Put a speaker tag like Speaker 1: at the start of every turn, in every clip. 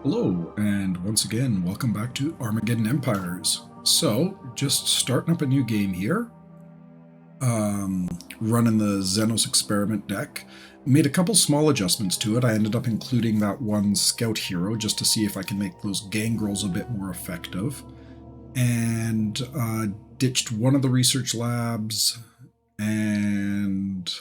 Speaker 1: Hello, and once again, welcome back to Armageddon Empires. So, just starting up a new game here. Running the Xenos experiment deck. Made a couple small adjustments to it. I ended up including that one scout hero just to see if I can make those gangrels a bit more effective. And ditched one of the research labs, and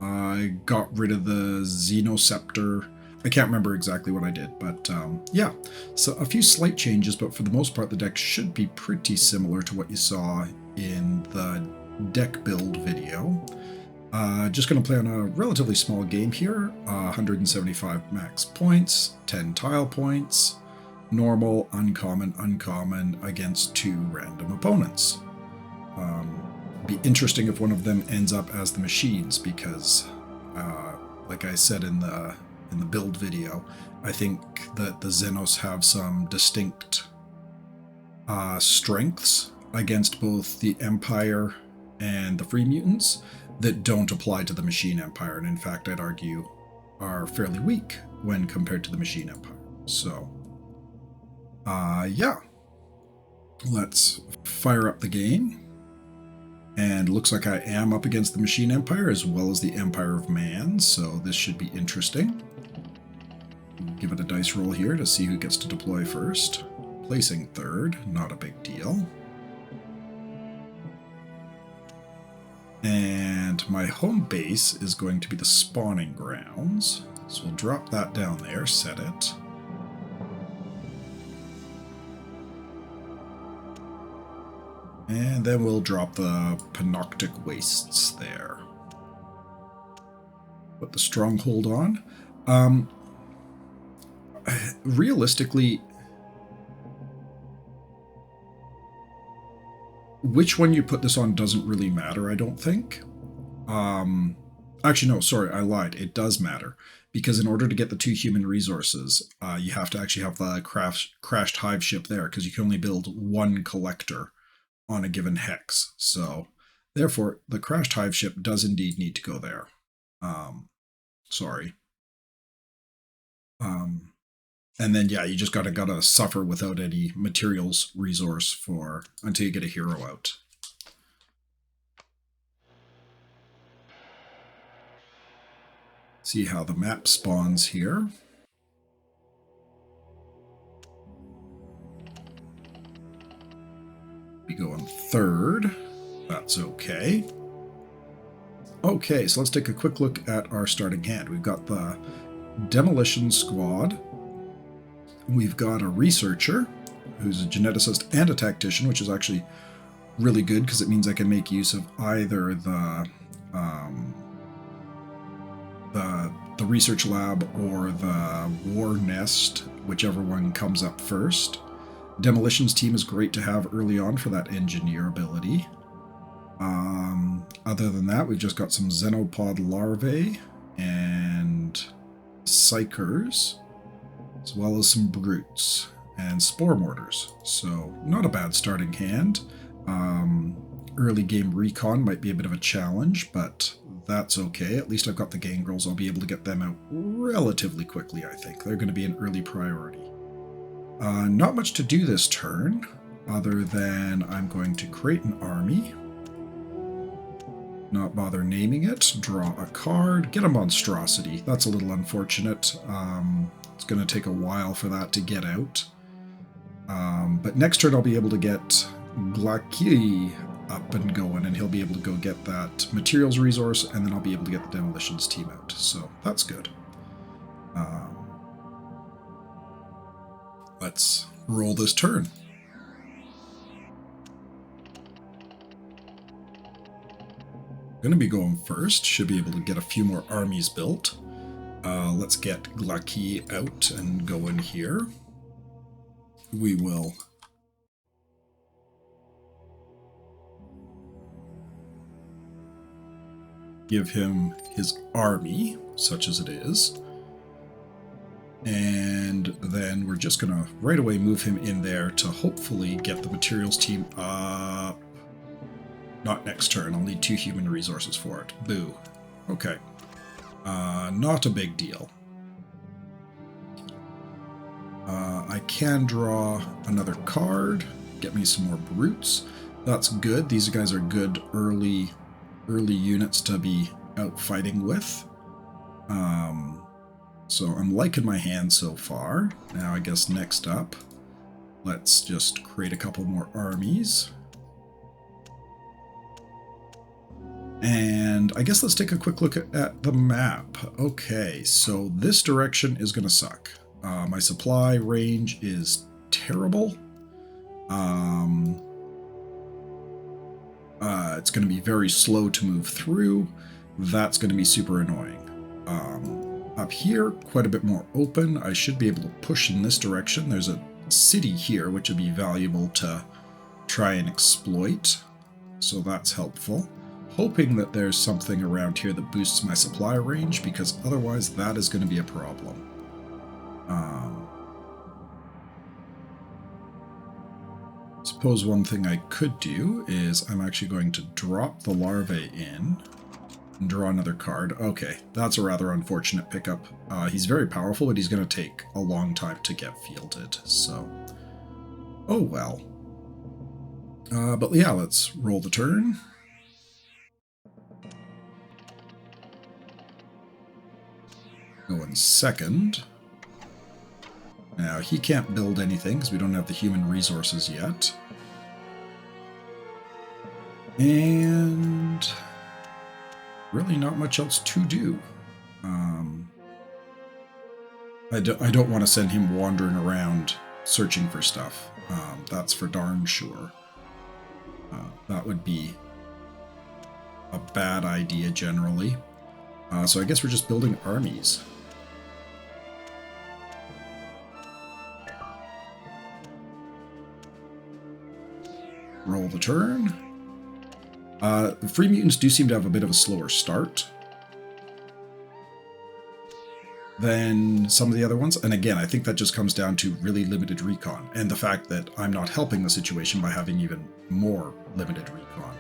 Speaker 1: I got rid of the Xenosceptor. I can't remember exactly what I did, but yeah. So a few slight changes, but for the most part the deck should be pretty similar to what you saw in the deck build video. Just going to play on a relatively small game here. 175 max points, 10 tile points, normal, uncommon, uncommon against 2 random opponents. Be interesting if one of them ends up as the machines, because like I said in the build video, I think that the Xenos have some distinct strengths against both the Empire and the Free Mutants that don't apply to the Machine Empire, and in fact I'd argue are fairly weak when compared to the Machine Empire. So yeah, let's fire up the game. And looks like I am up against the Machine Empire as well as the Empire of Man, so this should be interesting. Give it a dice roll here to see who gets to deploy first. Placing third, not a big deal. And my home base is going to be the spawning grounds, so we'll drop that down there, set it. And then we'll drop the Panoptic Wastes there. Put the Stronghold on. Realistically, which one you put this on doesn't really matter, I don't think. Actually, no, sorry, I lied. It does matter. Because in order to get the 2 human resources, you have to actually have the crashed hive ship there, because you can only build 1 collector on a given hex. So, therefore, the crashed hive ship does indeed need to go there. Sorry. And then, yeah, you just gotta suffer without any materials resource for until you get a hero out. See how the map spawns here. Be going third. That's okay. Okay, so let's take a quick look at our starting hand. We've got the Demolition Squad. We've got a Researcher, who's a Geneticist and a Tactician, which is actually really good because it means I can make use of either the Research Lab or the War Nest, whichever one comes up first. Demolition's team is great to have early on for that engineer ability. Other than that, we've just got some Xenopod larvae and Psychers, as well as some Brutes and Spore Mortars. So, not a bad starting hand. Early game recon might be a bit of a challenge, but that's okay. At least I've got the gangrels. I'll be able to get them out relatively quickly, I think. They're going to be an early priority. Not much to do this turn, other than I'm going to create an army. Not bother naming it. Draw a card. Get a monstrosity. That's a little unfortunate. It's going to take a while for that to get out. But next turn I'll be able to get Glaki up and going, and he'll be able to go get that materials resource, and then I'll be able to get the Demolitions team out. So that's good. Let's roll this turn. Going to be going first. Should be able to get a few more armies built. Let's get Glaki out and go in here. We will give him his army, such as it is. And then we're just going to right away move him in there to hopefully get the materials team up. Not next turn. I'll need 2 human resources for it. Boo. Okay. Not a big deal. I can draw another card, get me some more brutes. That's good. These guys are good early units to be out fighting with. So I'm liking my hand so far. Now I guess next up, let's just create a couple more armies. And I guess let's take a quick look at the map. Okay, so this direction is going to suck. My supply range is terrible. It's going to be very slow to move through. That's going to be super annoying. Up here, quite a bit more open. I should be able to push in this direction. There's a city here, which would be valuable to try and exploit. So that's helpful. Hoping that there's something around here that boosts my supply range, because otherwise that is going to be a problem. Suppose one thing I could do is I'm actually going to drop the larvae in and draw another card. Okay, that's a rather unfortunate pickup. He's very powerful, but he's going to take a long time to get fielded, so... oh well. But yeah, let's roll the turn. Going second. Now, he can't build anything because we don't have the human resources yet. And really not much else to do. I don't want to send him wandering around searching for stuff. That's for darn sure. That would be a bad idea generally. So I guess we're just building armies. Roll the turn. The Free Mutants do seem to have a bit of a slower start than some of the other ones. And again, I think that just comes down to really limited recon and the fact that I'm not helping the situation by having even more limited recon.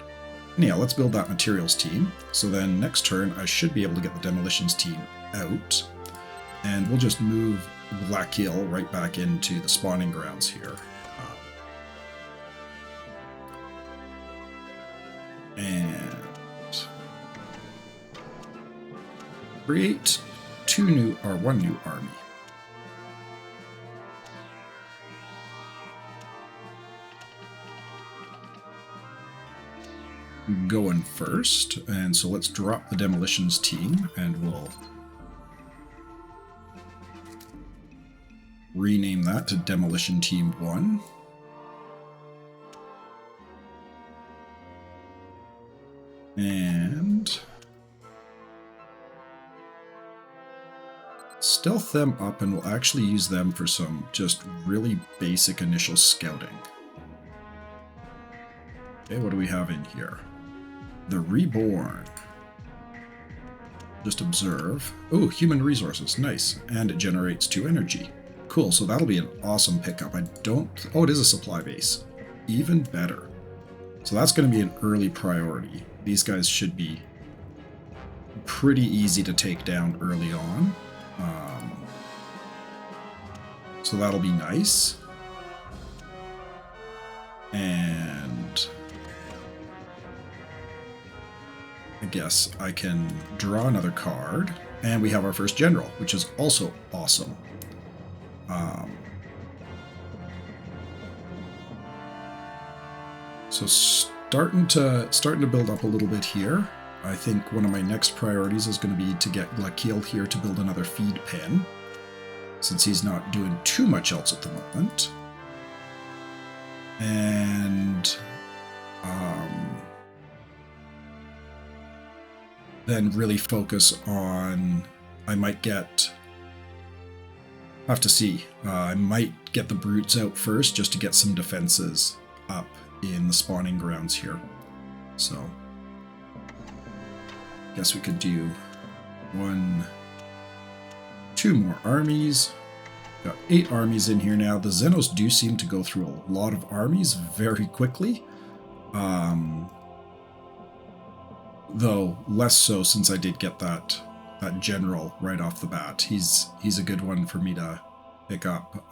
Speaker 1: Anyhow, let's build that materials team. So then next turn, I should be able to get the demolitions team out. And we'll just move Black Hill right back into the spawning grounds here. And create one new army. Going first, and so let's drop the demolitions team and we'll rename that to Demolition Team 1. And stealth them up, and we'll actually use them for some just really basic initial scouting. Okay, what do we have in here? The Reborn. Just observe. Oh, human resources. Nice. And it generates 2 energy. Cool, so that'll be an awesome pickup. Oh, it is a supply base. Even better. So that's going to be an early priority. These guys should be pretty easy to take down early on. So that'll be nice. And I guess I can draw another card. And we have our first general, which is also awesome. So starting to build up a little bit here. I think one of my next priorities is going to be to get Glakil here to build another feed pen, since he's not doing too much else at the moment. And then really focus on, I might have to see. I might get the brutes out first just to get some defenses up in the spawning grounds here. So, guess we could do 2 more armies. Got 8 armies in here now. The Xenos do seem to go through a lot of armies very quickly. Though less so since I did get that general right off the bat. He's a good one for me to pick up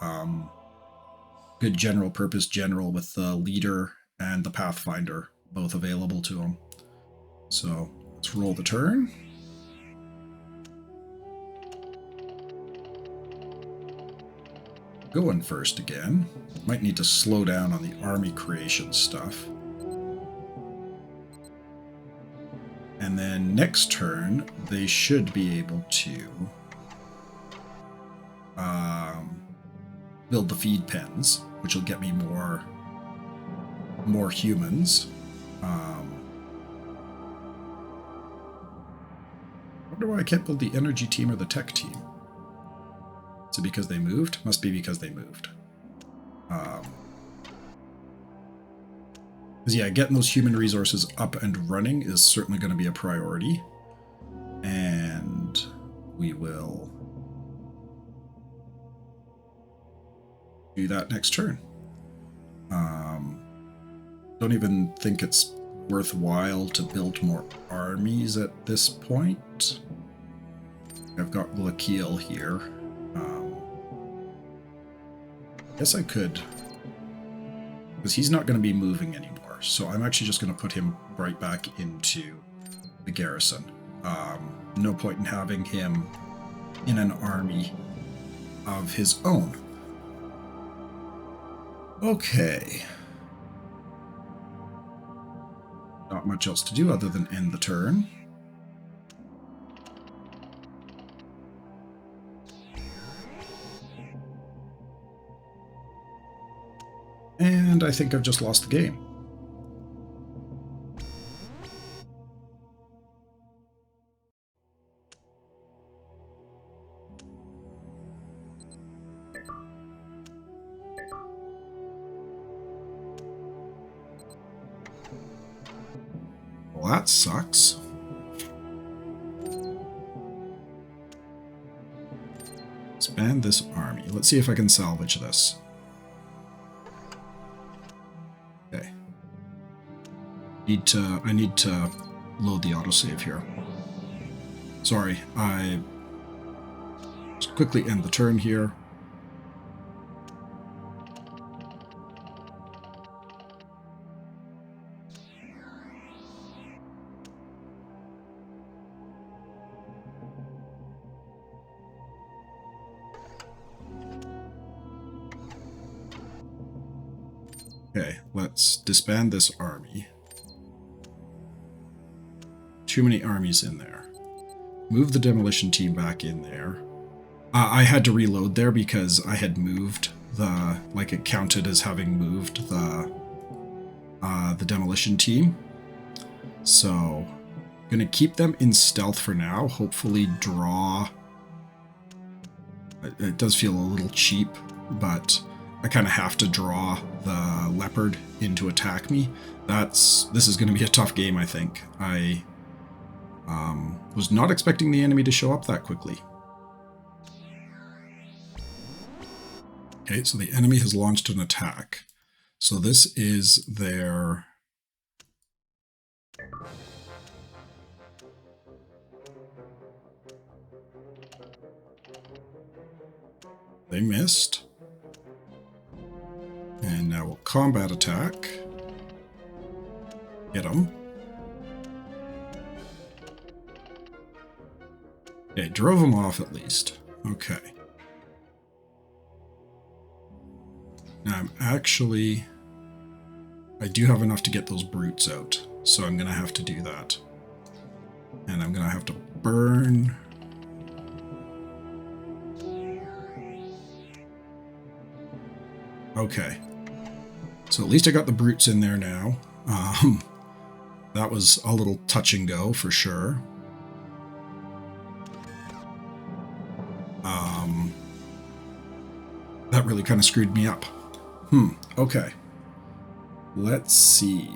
Speaker 1: good general purpose general with the leader and the Pathfinder both available to him. So let's roll the turn. Going first again. Might need to slow down on the army creation stuff. And then next turn, they should be able to build the feed pens, which will get me more humans. I wonder why I can't build the energy team or the tech team. Is it because they moved? Must be because they moved. Because yeah, getting those human resources up and running is certainly going to be a priority. And we will do that next turn. Don't even think it's worthwhile to build more armies at this point. I've got Lakiel here. Guess I could, because he's not going to be moving anymore. So I'm actually just going to put him right back into the garrison. No point in having him in an army of his own. Okay. Not much else to do other than end the turn. And I think I've just lost the game. Well, that sucks. Expand this army. Let's see if I can salvage this. Okay. I need to load the autosave here. Sorry, I just quickly end the turn here. Okay, let's disband this army. Too many armies in there. Move the demolition team back in there. I had to reload there because I had moved the, like it counted as having moved the demolition team. So, gonna keep them in stealth for now. Hopefully draw. It does feel a little cheap, but I kind of have to draw the leopard in to attack me. This is going to be a tough game, I think. I was not expecting the enemy to show up that quickly. Okay, so the enemy has launched an attack. So this is their... They missed. And now we'll combat attack. Hit him. Okay, drove him off at least. Okay. Now I do have enough to get those brutes out, so I'm going to have to do that. And I'm going to have to burn... Okay. So at least I got the brutes in there now. That was a little touch and go for sure. That really kind of screwed me up. Okay. Let's see.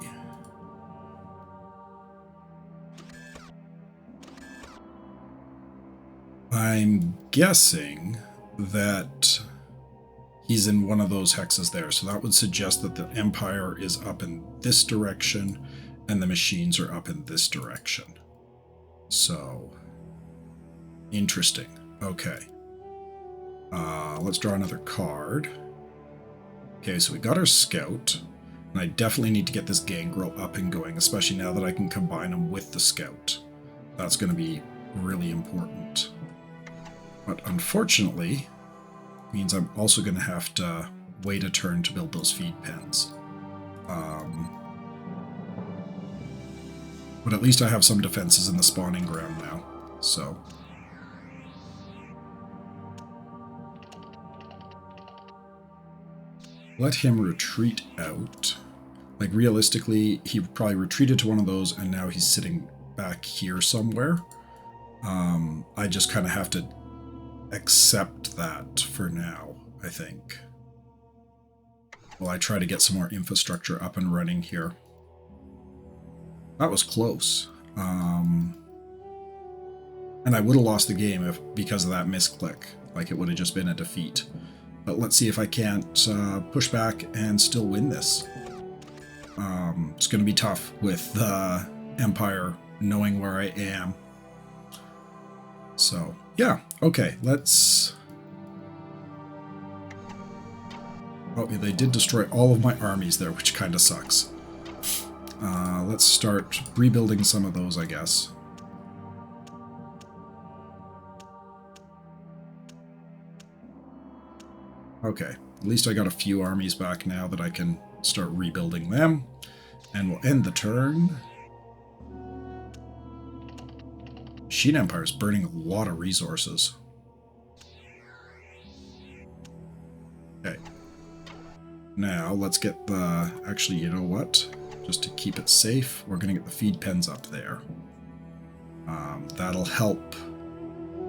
Speaker 1: I'm guessing that he's in one of those hexes there, so that would suggest that the Empire is up in this direction and the machines are up in this direction. So, interesting. Okay. Let's draw another card. Okay, so we got our scout. And I definitely need to get this gangrel up and going, especially now that I can combine them with the scout. That's going to be really important. But unfortunately, means I'm also going to have to wait a turn to build those feed pens. But at least I have some defenses in the spawning ground now, so... Let him retreat out. Like, realistically, he probably retreated to one of those, and now he's sitting back here somewhere. I just kind of have to accept that for now, I think. While I try to get some more infrastructure up and running here. That was close. And I would have lost the game because of that misclick. Like, it would have just been a defeat. But let's see if I can't push back and still win this. It's going to be tough with the Empire knowing where I am. So, yeah. Okay, let's... Oh, they did destroy all of my armies there, which kind of sucks. Let's start rebuilding some of those, I guess. Okay, at least I got a few armies back now that I can start rebuilding them. And we'll end the turn. Machine Empire is burning a lot of resources. Okay. Now, let's get the... Actually, you know what? Just to keep it safe, we're going to get the feed pens up there. That'll help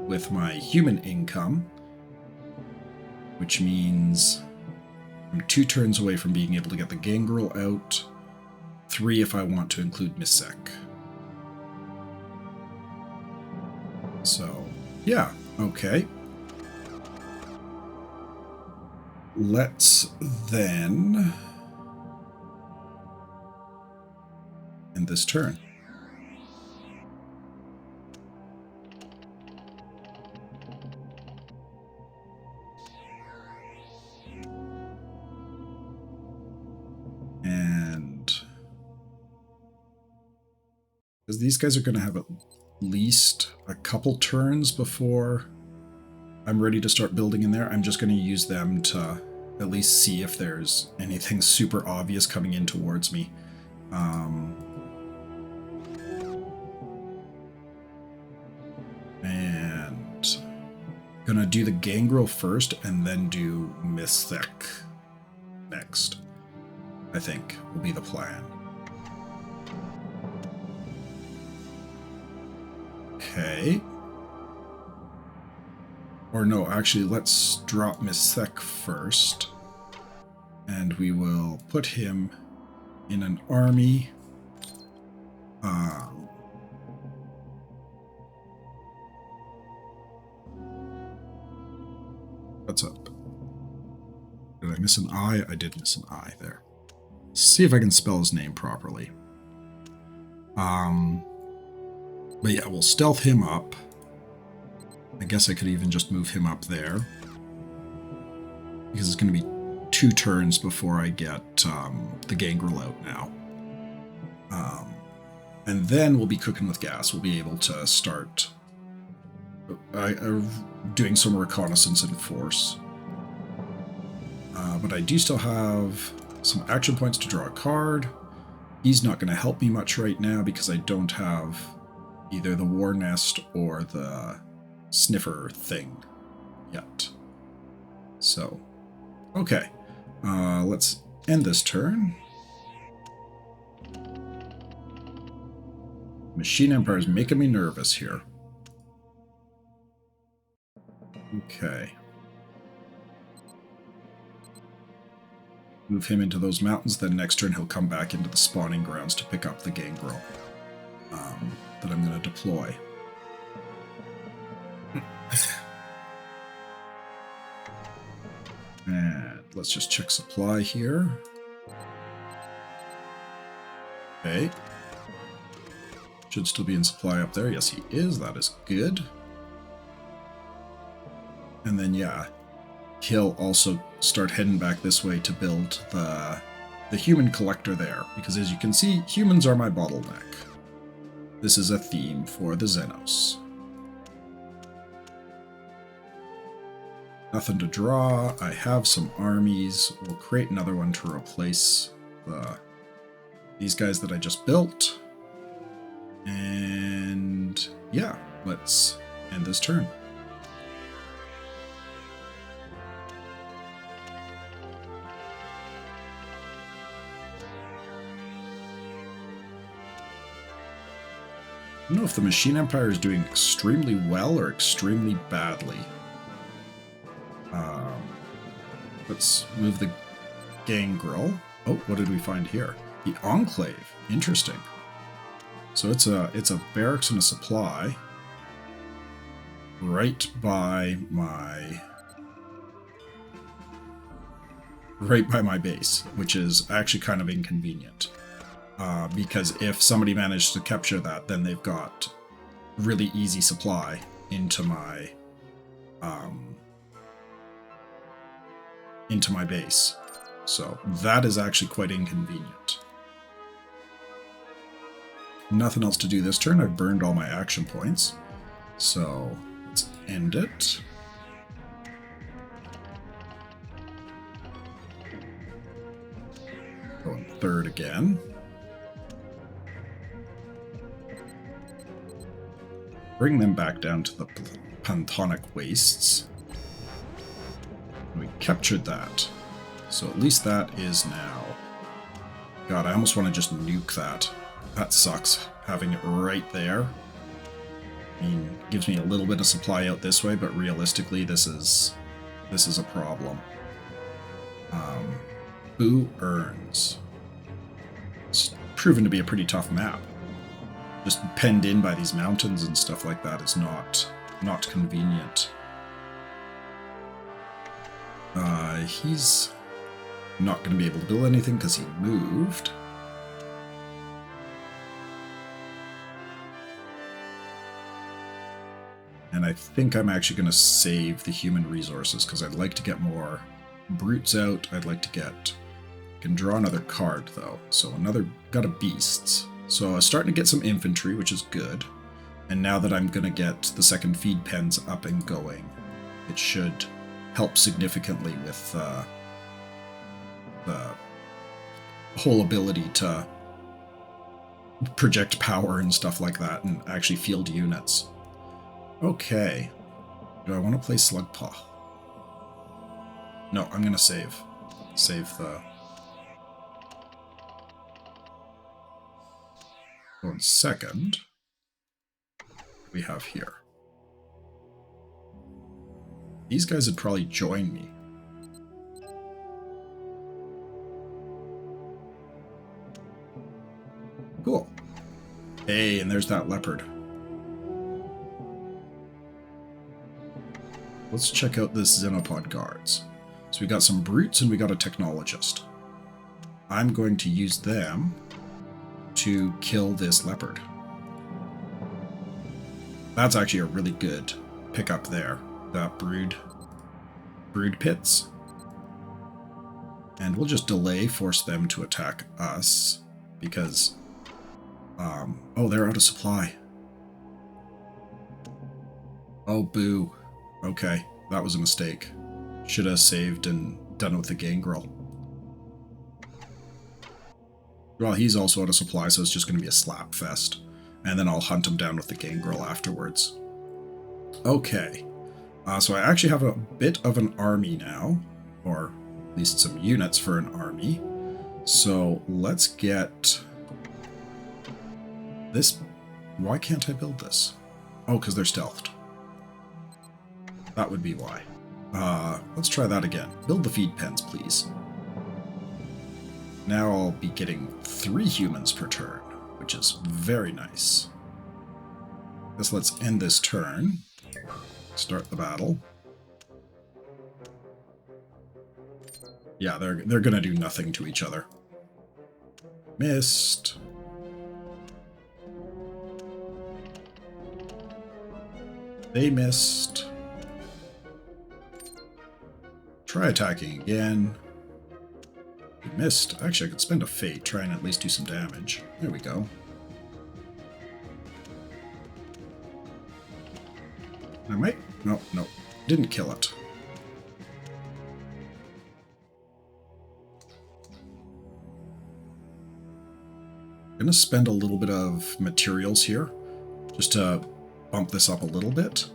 Speaker 1: with my human income. Which means I'm 2 turns away from being able to get the gangrel out. 3 if I want to include Missek. So, yeah, okay. Let's then end this turn. Because these guys are going to have at least a couple turns before I'm ready to start building in there. I'm just going to use them to at least see if there's anything super obvious coming in towards me. And going to do the gangrel first and then do Missek next, I think will be the plan. Okay. Or no, actually, let's drop Missek first. And we will put him in an army. What's up? Did I miss an I? I did miss an I there. Let's see if I can spell his name properly. But yeah, we'll stealth him up. I guess I could even just move him up there. Because it's going to be 2 turns before I get the gangrel out now. And then we'll be cooking with gas. We'll be able to start doing some reconnaissance in force. But I do still have some action points to draw a card. He's not going to help me much right now because I don't have either the war nest or the sniffer thing yet. So, okay. Let's end this turn. Machine Empire is making me nervous here. Okay. Move him into those mountains, then next turn he'll come back into the spawning grounds to pick up the gangrel that I'm going to deploy. And let's just check supply here. Okay. Should still be in supply up there. Yes, he is. That is good. And then, yeah, he'll also start heading back this way to build the human collector there, because as you can see, humans are my bottleneck. This is a theme for the Xenos. Nothing to draw. I have some armies. We'll create another one to replace these guys that I just built. And yeah, let's end this turn. I don't know if the Machine Empire is doing extremely well or extremely badly. Let's move the Gangrel. Oh, what did we find here? The Enclave. Interesting. So it's a barracks and a supply right by my base, which is actually kind of inconvenient. Because if somebody managed to capture that, then they've got really easy supply into my base. So that is actually quite inconvenient. Nothing else to do this turn. I've burned all my action points. So let's end it. Going third again. Bring them back down to the Pantonic Wastes. We captured that. So at least that is now. God, I almost want to just nuke that. That sucks, having it right there. I mean, it gives me a little bit of supply out this way, but realistically, this is a problem. Boo Earns. It's proven to be a pretty tough map. Just penned in by these mountains and stuff like that is not convenient. He's not going to be able to build anything because he moved. And I think I'm actually going to save the human resources because I'd like to get more brutes out. I'd like to get... I can draw another card though. So got a beasts. So I was starting to get some infantry, which is good. And now that I'm going to get the second feed pens up and going, it should help significantly with the whole ability to project power and stuff like that and actually field units. Okay. Do I want to play Slugpaw? No, I'm going to save. Save the... 1 second. What do we have here? These guys would probably join me. Cool. Hey, and there's that leopard. Let's check out this Xenopod guards. So we got some brutes and we got a technologist. I'm going to use them to kill this leopard. That's actually a really good pickup there. That brood pits. And we'll just force them to attack us because oh, they're out of supply. Oh, boo. Okay, that was a mistake. Should have saved and done with the gangrel. Well, he's also out of supply, so it's just going to be a slap fest. And then I'll hunt him down with the gangrel afterwards. Okay. So I actually have a bit of an army now. Or at least some units for an army. So let's get... this... Why can't I build this? Oh, because they're stealthed. That would be why. Let's try that again. Build the feed pens, please. Now I'll be getting 3 humans per turn, which is very nice. Guess let's end this turn. Start the battle. Yeah, they're gonna do nothing to each other. Missed. They missed. try attacking again. We missed. Actually, I could spend a fate, try and at least do some damage. There we go. I might... No, no. Didn't kill it. I'm going to spend a little bit of materials here, just to bump this up a little bit,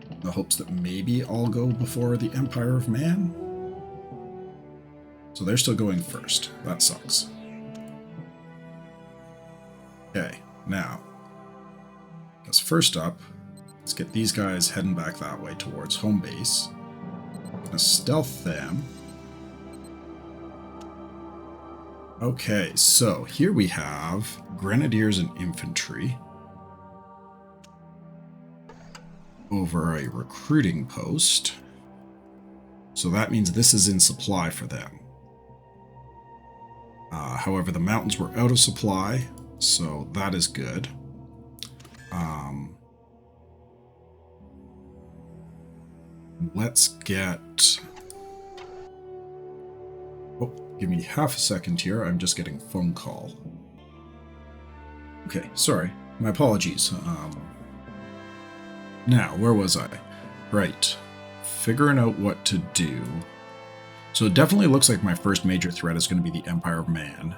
Speaker 1: in the hopes that maybe I'll go before the Empire of Man. So they're still going first. That sucks. Okay, now, I guess first up, let's get these guys heading back that way towards home base. I'm going to stealth them. Okay, so here we have Grenadiers and Infantry over a recruiting post. So that means this is in supply for them. However, the mountains were out of supply, so that is good. Let's get... Oh, give me half a second here. I'm just getting a phone call. Okay, sorry. My apologies. Now, where was I? Right. Figuring out what to do. So it definitely looks like my first major threat is going to be the Empire of Man.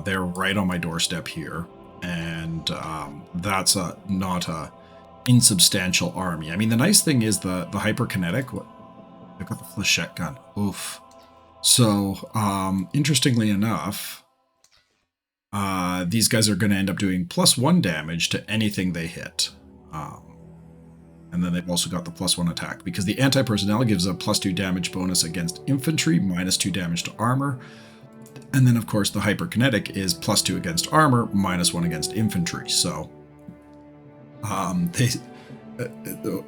Speaker 1: They're right on my doorstep here. And that's not a insubstantial army. I mean, the nice thing is the hyperkinetic. What? I got the flechette gun. Oof. So, interestingly enough, these guys are going to end up doing +1 damage to anything they hit. And then they've also got the +1 attack, because the anti-personnel gives a +2 damage bonus against infantry, -2 damage to armor. And then, of course, the hyperkinetic is +2 against armor, -1 against infantry. So, it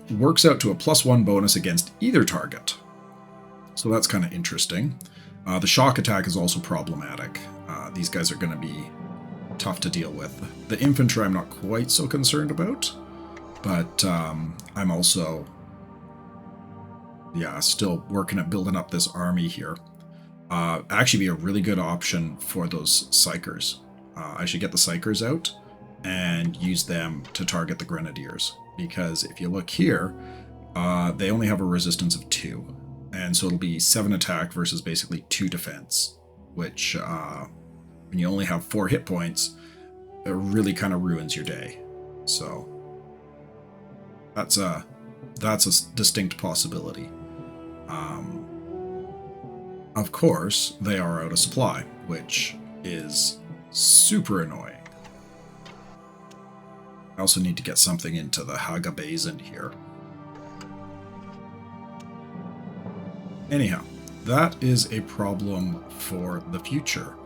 Speaker 1: works out to a +1 bonus against either target. So that's kind of interesting. The shock attack is also problematic. These guys are going to be tough to deal with. The infantry I'm not quite so concerned about, but I'm also, still working at building up this army here. Actually be a really good option for those psychers. I should get the psychers out and use them to target the grenadiers, because if you look here, they only have a resistance of 2. And so it'll be 7 attack versus basically 2 defense, which, when you only have 4 hit points, it really kind of ruins your day. So that's a distinct possibility. Of course, they are out of supply, which is super annoying. I also need to get something into the Haga Basin here. Anyhow, that is a problem for the future.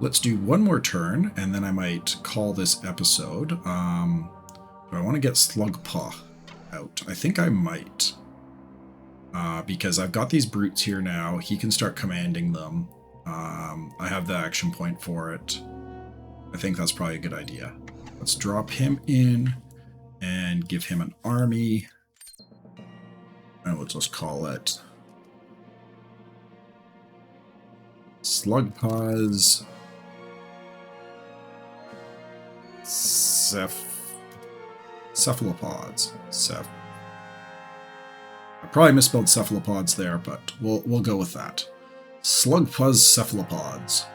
Speaker 1: Let's do one more turn, and then I might call this episode. Do I want to get Slugpaw out? I think I might. Because I've got these brutes here now. He can start commanding them. I have the action point for it. I think that's probably a good idea. Let's drop him in and give him an army. And we'll just call it Slugpaws Cephalopods. I probably misspelled cephalopods there, but we'll go with that. Slugpaws Cephalopods.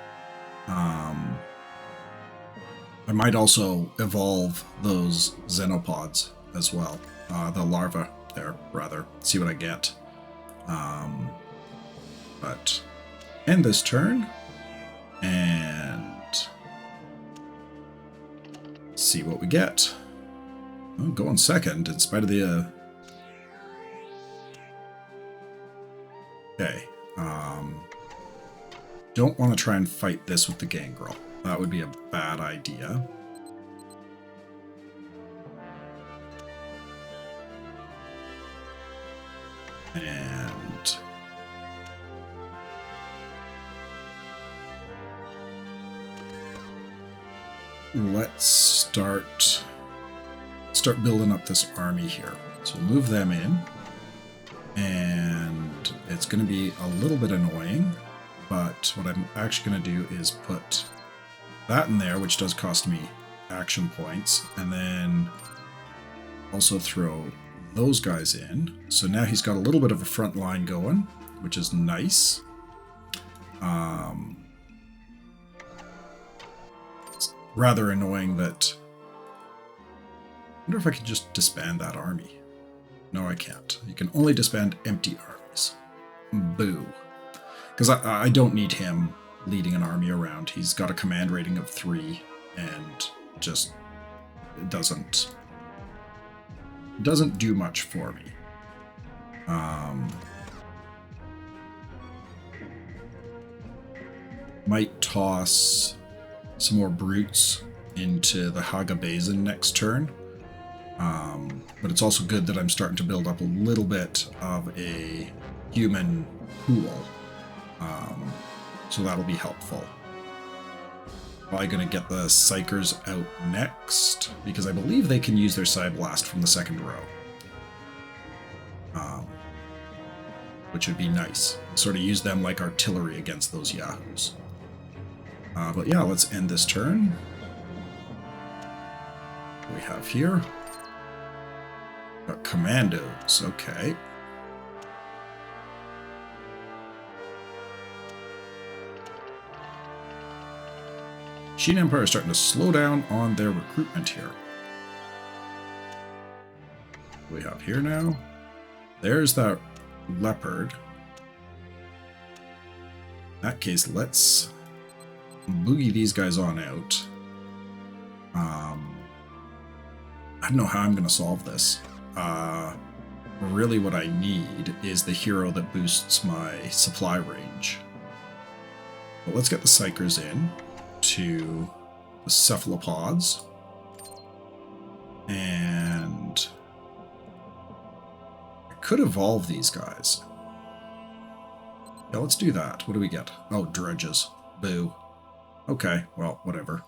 Speaker 1: I might also evolve those xenopods as well. The larvae there, rather. See what I get. But end this turn and see what we get. I'll go on second in spite of the okay. Don't want to try and fight this with the gangrel. That would be a bad idea. And let's start building up this army here. So move them in, and it's going to be a little bit annoying, but what I'm actually going to do is put that in there, which does cost me action points, and then also throw those guys in. So now he's got a little bit of a front line going, which is nice. It's rather annoying that... I wonder if I can just disband that army. No, I can't. You can only disband empty armies. Boo. Because I don't need him leading an army around. He's got a command rating of 3 and just doesn't do much for me. Might toss some more brutes into the Haga Basin next turn. But it's also good that I'm starting to build up a little bit of a human pool. So that'll be helpful. Probably going to get the Psychers out next, because I believe they can use their Psy Blast from the second row. Which would be nice. Sort of use them like artillery against those Yahoos. But yeah, let's end this turn. What we have here? Got commandos, okay. Sheen Empire is starting to slow down on their recruitment here. What we have here now? There's that leopard. In that case, let's boogie these guys on out. I don't know how I'm going to solve this. Really what I need is the hero that boosts my supply range. But let's get the Psychers in to the cephalopods. And I could evolve these guys. Yeah, let's do that. What do we get? Oh, dredges. Boo. Okay, well, whatever.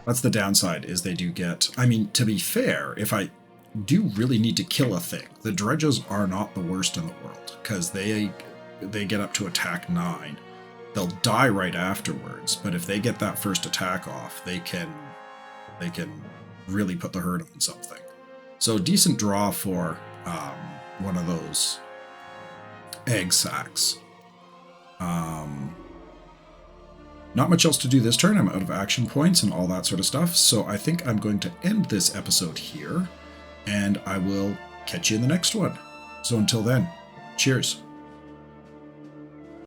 Speaker 1: That's the downside, is they do get... I mean, to be fair, if I do really need to kill a thing, the dredges are not the worst in the world, because they get up to attack 9. They'll die right afterwards, but if they get that first attack off, they can really put the hurt on something. So decent draw for one of those egg sacs. Not much else to do this turn. I'm out of action points and all that sort of stuff, so I think I'm going to end this episode here, and I will catch you in the next one. So until then, cheers.